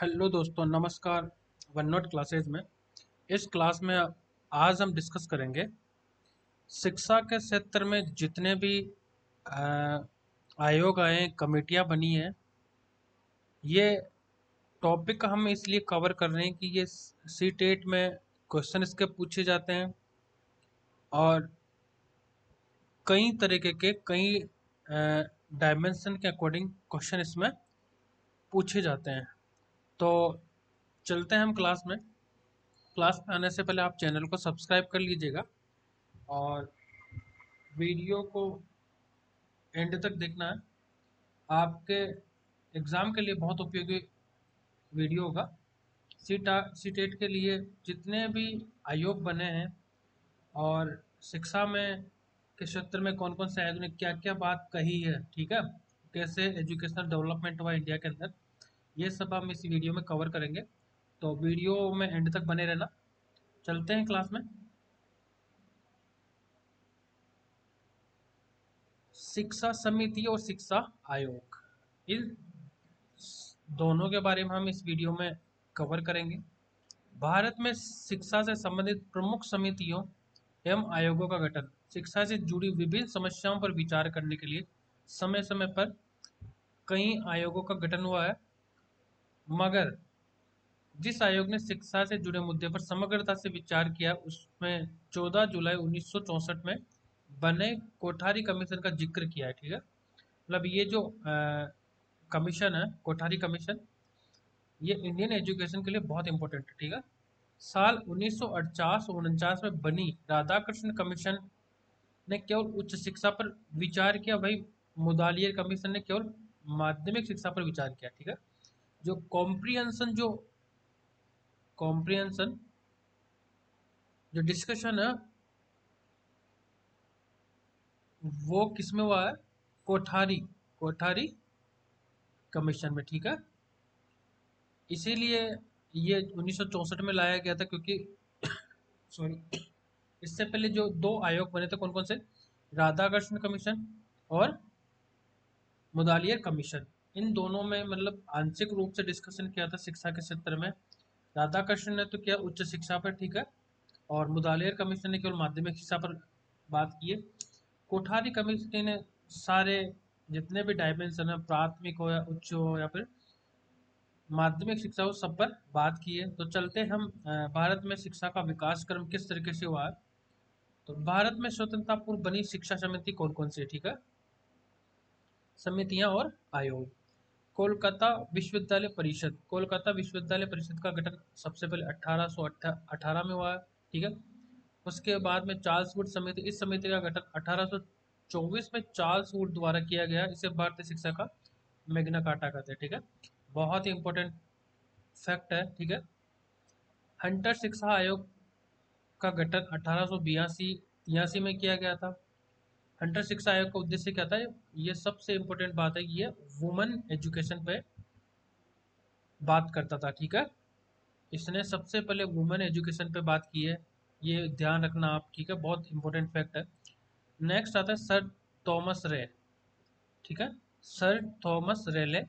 Hello दोस्तों, नमस्कार। One note classes में इस क्लास में आज हम डिस्कस करेंगे शिक्षा के क्षेत्र में जितने भी अ, आयोग आए, कमेटियां बनी हैं। ये टॉपिक हम इसलिए कवर कर रहे हैं कि ये सी टेट में क्वेश्चन इसके पूछे जाते हैं और कई तरीके के कई डायमेंशन के अकॉर्डिंग क्वेश्चन इसमें पूछे जाते हैं। तो चलते हैं हम क्लास में। क्लास में आने से पहले आप चैनल को सब्सक्राइब कर लीजिएगा और वीडियो को एंड तक देखना है। आपके एग्ज़ाम के लिए बहुत उपयोगी वीडियो होगा। सीटेट के लिए जितने भी आयोग बने हैं और शिक्षा में के क्षेत्र में कौन कौन से आयोग ने क्या क्या बात कही है, ठीक है, कैसे एजुकेशनल डेवलपमेंट हुआ इंडिया के अंदर, ये सब हम इस वीडियो में कवर करेंगे। तो वीडियो में एंड तक बने रहना। चलते हैं क्लास में। शिक्षा समिति और शिक्षा आयोग, इन दोनों के बारे में हम इस वीडियो में कवर करेंगे। भारत में शिक्षा से संबंधित प्रमुख समितियों एवं आयोगों का गठन शिक्षा से जुड़ी विभिन्न समस्याओं पर विचार करने के लिए समय समय पर कई आयोगों का गठन हुआ है। मगर जिस आयोग ने शिक्षा से जुड़े मुद्दे पर समग्रता से विचार किया उसमें 14 जुलाई 1964 में बने कोठारी कमीशन का जिक्र किया है, ठीक है। मतलब ये जो कमीशन है, कोठारी कमीशन, ये इंडियन एजुकेशन के लिए बहुत इंपॉर्टेंट है, ठीक है। साल 1948-49 में बनी राधाकृष्ण कमीशन ने केवल उच्च शिक्षा पर विचार किया, भाई मुदालियर कमीशन ने केवल माध्यमिक शिक्षा पर विचार किया, ठीक है। जो कॉम्प्रिहेंशन जो डिस्कशन है वो किस में हुआ है? कोठारी कोठारी कमीशन में, ठीक है। इसीलिए ये 1964 में लाया गया था क्योंकि सॉरी, इससे पहले जो दो आयोग बने थे कौन कौन से, राधाकृष्ण कमीशन और मुदालियर कमीशन, इन दोनों में मतलब आंशिक रूप से डिस्कशन किया था शिक्षा के क्षेत्र में। राधाकृष्ण ने तो किया उच्च शिक्षा पर, ठीक है, और मुदालियर कमीशन ने केवल माध्यमिक शिक्षा पर बात की है। कोठारी कमीशन ने सारे जितने भी डायमेंशन है, प्राथमिक हो या उच्च हो या फिर माध्यमिक शिक्षा हो, सब पर बात की है। तो चलते हैं हम भारत में शिक्षा का विकास क्रम किस तरीके से हुआ है। तो भारत में स्वतंत्रता पूर्व बनी शिक्षा समिति कौन कौन सी है, ठीक है, समितियां और आयोग। कोलकाता विश्वविद्यालय परिषद, कोलकाता विश्वविद्यालय परिषद का गठन सबसे पहले 1818 में हुआ है, ठीक है। उसके बाद में चार्ल्स वुड समिति, इस समिति का गठन 1824 में चार्ल्स वुड द्वारा किया गया। इसे भारतीय शिक्षा का मैग्ना कार्टा कहते हैं, ठीक है। बहुत ही इंपॉर्टेंट फैक्ट है, ठीक है। हंटर शिक्षा आयोग का गठन 1882 में किया गया था। हंटर शिक्षा आयोग का उद्देश्य क्या था? ये सबसे इम्पोर्टेंट बात है, ये वुमेन एजुकेशन पे बात करता था, ठीक है। इसने सबसे पहले वुमेन एजुकेशन पे बात की है, ये ध्यान रखना आप, ठीक है, बहुत इंपॉर्टेंट फैक्ट है। नेक्स्ट आता है सर थॉमस रे, ठीक है, सर थॉमस रेले।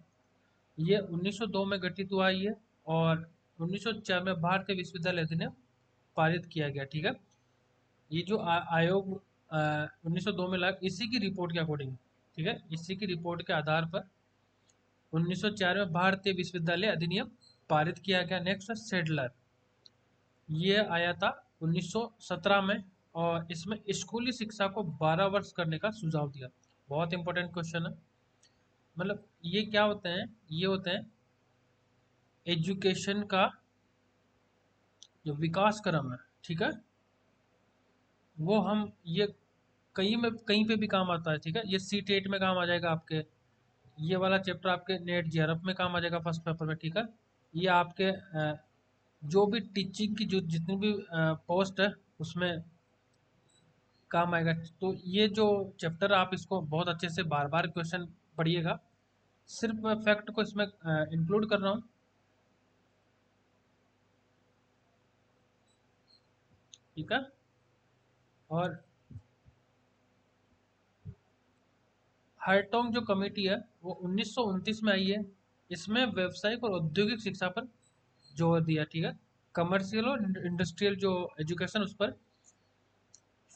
ये 1902 में गठित हुआ ये, और 1904 में भारतीय विश्वविद्यालय अधिनियम पारित किया गया, ठीक है। ये जो आयोग 1902 में लगा, इसी की रिपोर्ट के अकॉर्डिंग, ठीक है, इसी की रिपोर्ट के आधार पर 1904 में भारतीय विश्वविद्यालय अधिनियम पारित किया गया। नेक्स्ट है सेडलर, ये आया था 1917 में, और इसमें स्कूली शिक्षा को 12 वर्ष करने का सुझाव दिया। बहुत इंपॉर्टेंट क्वेश्चन है। मतलब ये क्या होते हैं? ये होते हैं एजुकेशन का जो विकास क्रम है, ठीक है, वो हम ये कहीं पे भी काम आता है, ठीक है। ये सी टेट में काम आ जाएगा आपके, ये वाला चैप्टर आपके नेट जेआरएफ में काम आ जाएगा फर्स्ट पेपर में, ठीक है। ये आपके जो भी टीचिंग की जो जितनी भी पोस्ट है उसमें काम आएगा। तो ये जो चैप्टर आप इसको बहुत अच्छे से बार बार क्वेश्चन पढ़िएगा। सिर्फ मैं फैक्ट को इसमें इंक्लूड कर रहा हूँ, ठीक है। और हार्टोंग जो कमेटी है वो 1929 में आई है। इसमें व्यावसायिक और औद्योगिक शिक्षा पर जोर दिया, ठीक है। कमर्शियल और इंडस्ट्रियल जो एजुकेशन उस पर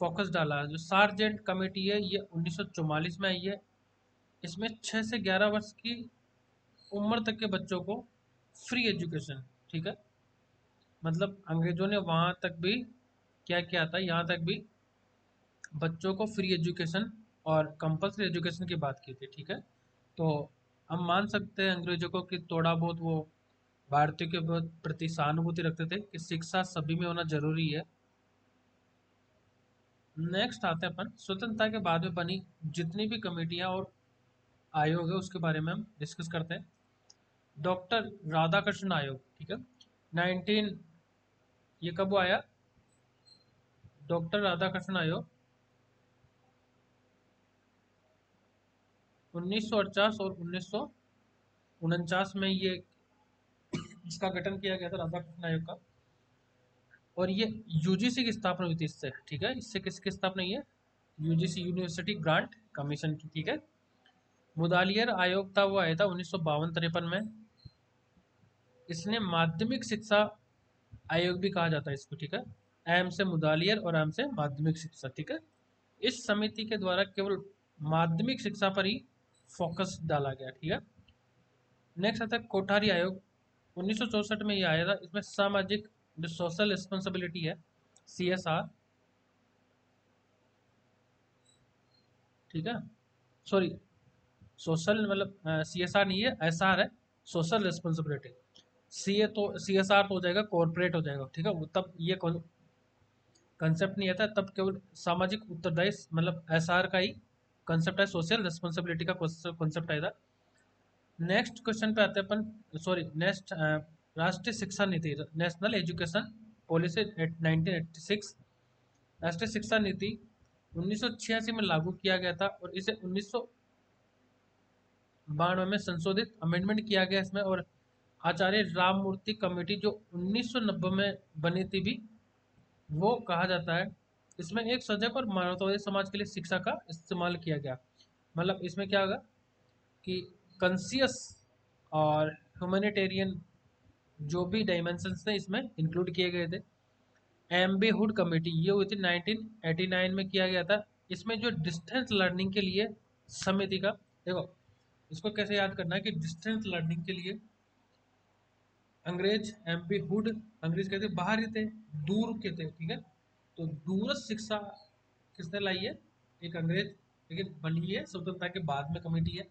फोकस डाला। जो सार्जेंट कमेटी है ये 1944 में आई है। इसमें 6 से 11 वर्ष की उम्र तक के बच्चों को फ्री एजुकेशन, ठीक है। मतलब अंग्रेजों ने वहां तक भी क्या किया था, यहाँ तक भी बच्चों को फ्री एजुकेशन और कंपल्सरी एजुकेशन की बात की थी, ठीक है। तो हम मान सकते हैं अंग्रेजों को कि थोड़ा बहुत वो भारतीयों के प्रति सहानुभूति रखते थे कि शिक्षा सभी में होना जरूरी है। नेक्स्ट आते हैं अपन स्वतंत्रता के बाद में बनी जितनी भी कमेटियां और आयोग है उसके बारे में हम डिस्कस करते हैं। डॉक्टर राधाकृष्ण आयोग, ठीक है। 19 ये कब आया, डॉक्टर राधाकृष्ण आयोग 1948 और 1949 में ये इसका गठन किया गया था, राधाकृष्ण आयोग का। और ये यूजीसी की स्थापना हुई थी इससे, ठीक है। इससे किसकी स्थापना हुई है, यूजीसी यूनिवर्सिटी ग्रांट कमीशन की, ठीक है। मुदालियर आयोग था वो आया था 1952-53 में। इसने माध्यमिक शिक्षा आयोग भी कहा जाता है इसको, ठीक है। एम से मुदालियर और एम से माध्यमिक शिक्षा, ठीक है। इस समिति के द्वारा केवल माध्यमिक शिक्षा पर ही फोकस डाला गया, ठीक है। नेक्स्ट आता है कोठारी आयोग 1964 में ये आया था। इसमें सामाजिक जो सोशल रिस्पॉन्सिबिलिटी है, सीएसआर, ठीक है। सॉरी, सोशल मतलब सीएसआर नहीं है, एसआर है, सोशल रिस्पॉन्सिबिलिटी। सीए तो सीएसआर तो हो जाएगा कॉर्पोरेट हो जाएगा, ठीक है। वो तब ये कंसेप्ट नहीं आता, तब केवल सामाजिक उत्तरदायित्व मतलब एसआर का ही कंसेप्ट है, सोशल रिस्पॉन्सिबिलिटी का कंसेप्ट आया था। नेक्स्ट क्वेश्चन पे आते हैं अपन, सॉरी नेक्स्ट राष्ट्रीय शिक्षा नीति, नेशनल एजुकेशन पॉलिसी 1986। राष्ट्रीय शिक्षा नीति 1986 में लागू किया गया था और इसे 1992 में संशोधित अमेंडमेंट किया गया इसमें। और आचार्य राममूर्ति कमेटी जो 1990 में बनी थी भी, वो कहा जाता है। इसमें एक सजग और मानवतावादी समाज के लिए शिक्षा का इस्तेमाल किया गया। मतलब इसमें क्या होगा कि कंसियस और ह्यूमैनिटेरियन जो भी डायमेंशंस थे इसमें इंक्लूड किए गए थे। एम्बे हुड कमेटी ये हुई थी 1989 में किया गया था। इसमें जो डिस्टेंस लर्निंग के लिए समिति का, देखो इसको कैसे याद करना है कि डिस्टेंस लर्निंग के लिए अंग्रेज एम्बे हुड, अंग्रेज कहते बाहर ही थे, दूर के थे, ठीक है। तो दूरस्थ शिक्षा किसने लाई है, एक अंग्रेज, लेकिन बनी है स्वतंत्रता के बाद में कमेटी है।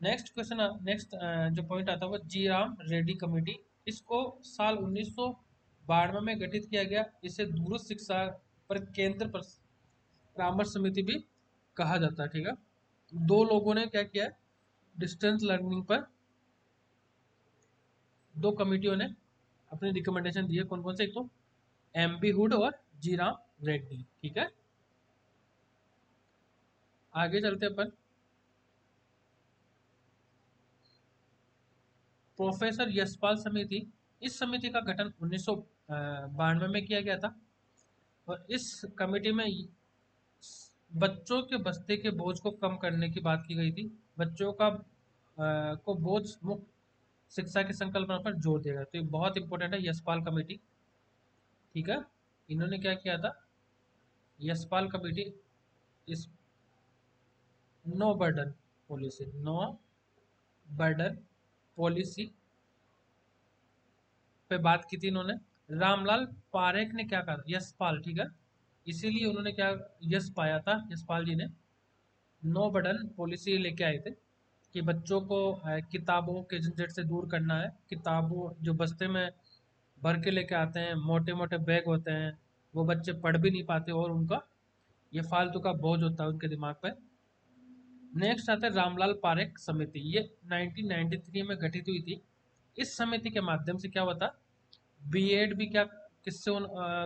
नेक्स्ट क्वेश्चन, नेक्स्ट जो पॉइंट आता है वो जी राम रेड्डी कमेटी। इसको साल 1992 में गठित किया गया। इसे दूरस्थ शिक्षा पर केंद्र परामर्श समिति भी कहा जाता है, ठीक है। दो लोगों ने क्या किया, डिस्टेंस लर्निंग पर दो कमिटियों ने अपनी रिकमेंडेशन दी है। कौन कौन से, एक तो एम बी हुड और जी राम रेड्डी, ठीक है। आगे चलते अपन, प्रोफेसर यशपाल समिति। इस समिति का गठन 1992 में किया गया था और इस कमेटी में बच्चों के बस्ते के बोझ को कम करने की बात की गई थी। बच्चों का को बोझ मुक्त शिक्षा की संकल्पना पर जोर दिया गया। तो ये बहुत इंपॉर्टेंट है, यशपाल कमेटी, ठीक है। इन्होंने क्या किया था, यशपाल कमेटी इस no burden policy, no burden policy पे बात की थी इन्होंने। रामलाल पारेख ने क्या कहा, यशपाल, ठीक है। इसीलिए उन्होंने क्या यश पाया था, यशपाल जी ने नो बर्डन पॉलिसी लेके आए थे कि बच्चों को किताबों के झंझट से दूर करना है। किताबों जो बस्ते में भर के लेके आते हैं, मोटे मोटे बैग होते हैं, वो बच्चे पढ़ भी नहीं पाते और उनका ये फालतू का बोझ होता है उनके दिमाग पे। नेक्स्ट आता है रामलाल पारेख समिति। ये 1993 में गठित हुई थी। इस समिति के माध्यम से क्या होता, बीएड भी क्या किससे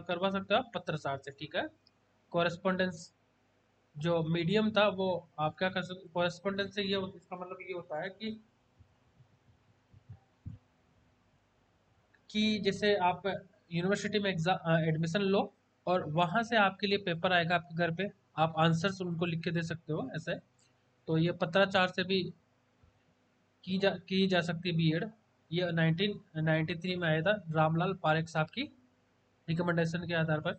करवा सकते हो आप, पत्रकार से, ठीक है। कॉरेस्पॉन्डेंस जो मीडियम था वो आप क्या कर सकते, कॉरेस्पॉन्डेंस से ये इसका मतलब ये होता है कि जैसे आप यूनिवर्सिटी में एग्जाम एडमिशन लो और वहां से आपके लिए पेपर आएगा आपके घर पे, आप आंसर्स उनको लिख के दे सकते हो ऐसे। तो ये पत्राचार से भी की जा सकती है बीएड। ये 1993 में आया था रामलाल पारेख साहब की रिकमेंडेशन के आधार पर।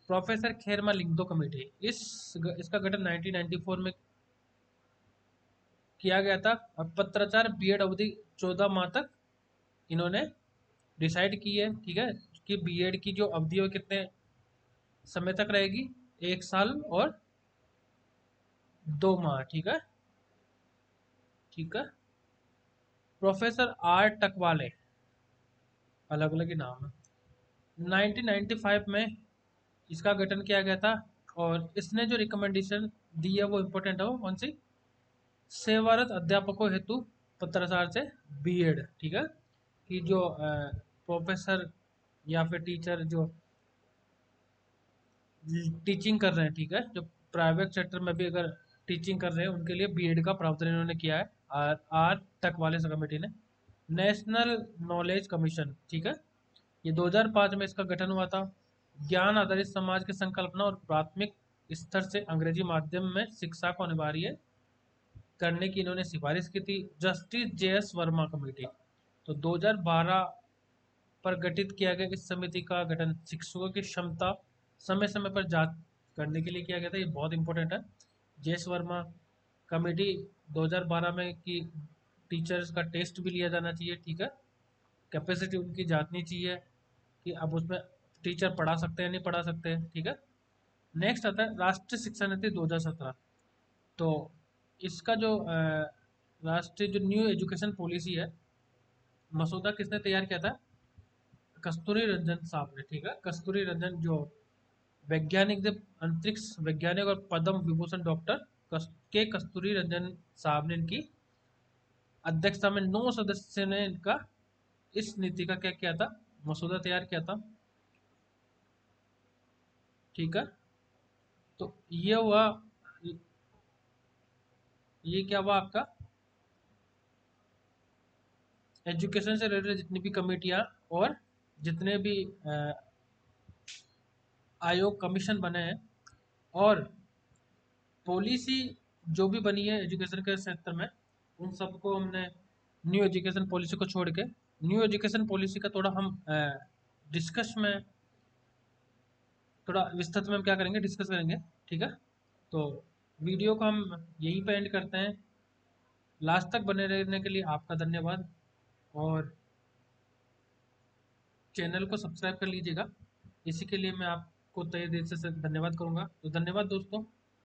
प्रोफेसर खेरमा लिंगदो कमेटी, इसका गठन 1994 में किया गया था। और पत्राचार बीएड अवधि 14 माह तक इन्होंने डिसाइड की है, ठीक है, कि बीएड की जो अवधि है कितने समय तक रहेगी, 1 साल और 2 माह, ठीक है, ठीक है। प्रोफेसर आर टकवाले, अलग अलग ही नाम है। 1995 में इसका गठन किया गया था। और इसने जो रिकमेंडेशन दी है वो इम्पोर्टेंट है, वो कौन सी, सेवारत अध्यापकों हेतु पत्राचार से बीएड, ठीक है, कि जो प्रोफेसर या फिर टीचर जो टीचिंग कर रहे हैं, ठीक है, जो प्राइवेट सेक्टर में भी अगर टीचिंग कर रहे हैं उनके लिए बीएड का प्रावधान इन्होंने किया है। आर तक वाले कमेटी ने। नेशनल नॉलेज कमीशन, ठीक है, ये 2005 में इसका गठन हुआ था। ज्ञान आधारित समाज की संकल्पना और प्राथमिक स्तर से अंग्रेजी माध्यम में शिक्षा को अनिवार्य करने की इन्होंने सिफारिश की थी। जस्टिस जेएस वर्मा कमेटी, तो 2012 पर गठित किया गया इस समिति का गठन शिक्षकों की क्षमता समय समय पर जांच करने के लिए किया गया था। ये बहुत इंपॉर्टेंट है। जेएस वर्मा कमेटी 2012 में कि टीचर्स का टेस्ट भी लिया जाना चाहिए, ठीक है, कैपेसिटी उनकी जांचनी चाहिए कि अब उसमें टीचर पढ़ा सकते हैं नहीं पढ़ा सकते हैं, ठीक है। नेक्स्ट आता है राष्ट्रीय शिक्षा नीति 2017। तो इसका जो राष्ट्रीय जो न्यू एजुकेशन पॉलिसी है, मसौदा किसने तैयार किया था, कस्तूरी रंजन साहब ने, ठीक है, कस्तूरी रंजन जो वैज्ञानिक थे, अंतरिक्ष वैज्ञानिक और पद्म विभूषण डॉक्टर के कस्तूरी रंजन साहब ने इनकी अध्यक्षता में 9 सदस्य ने इनका इस नीति का क्या किया था, मसौदा तैयार किया था, ठीक है। तो ये हुआ, ये क्या हुआ आपका एजुकेशन से रिलेटेड जितनी भी कमेटियां और जितने भी आयोग कमीशन बने हैं और पॉलिसी जो भी बनी है एजुकेशन के क्षेत्र में, उन सबको हमने न्यू एजुकेशन पॉलिसी को छोड़ के न्यू एजुकेशन पॉलिसी का थोड़ा हम डिस्कस में, थोड़ा विस्तृत में हम क्या करेंगे, डिस्कस करेंगे, ठीक है। तो वीडियो को हम यहीं पे एंड करते हैं। लास्ट तक बने रहने के लिए आपका धन्यवाद। और चैनल को सब्सक्राइब कर लीजिएगा, इसी के लिए मैं आपको तहे दिल से धन्यवाद करूंगा। तो धन्यवाद दोस्तों।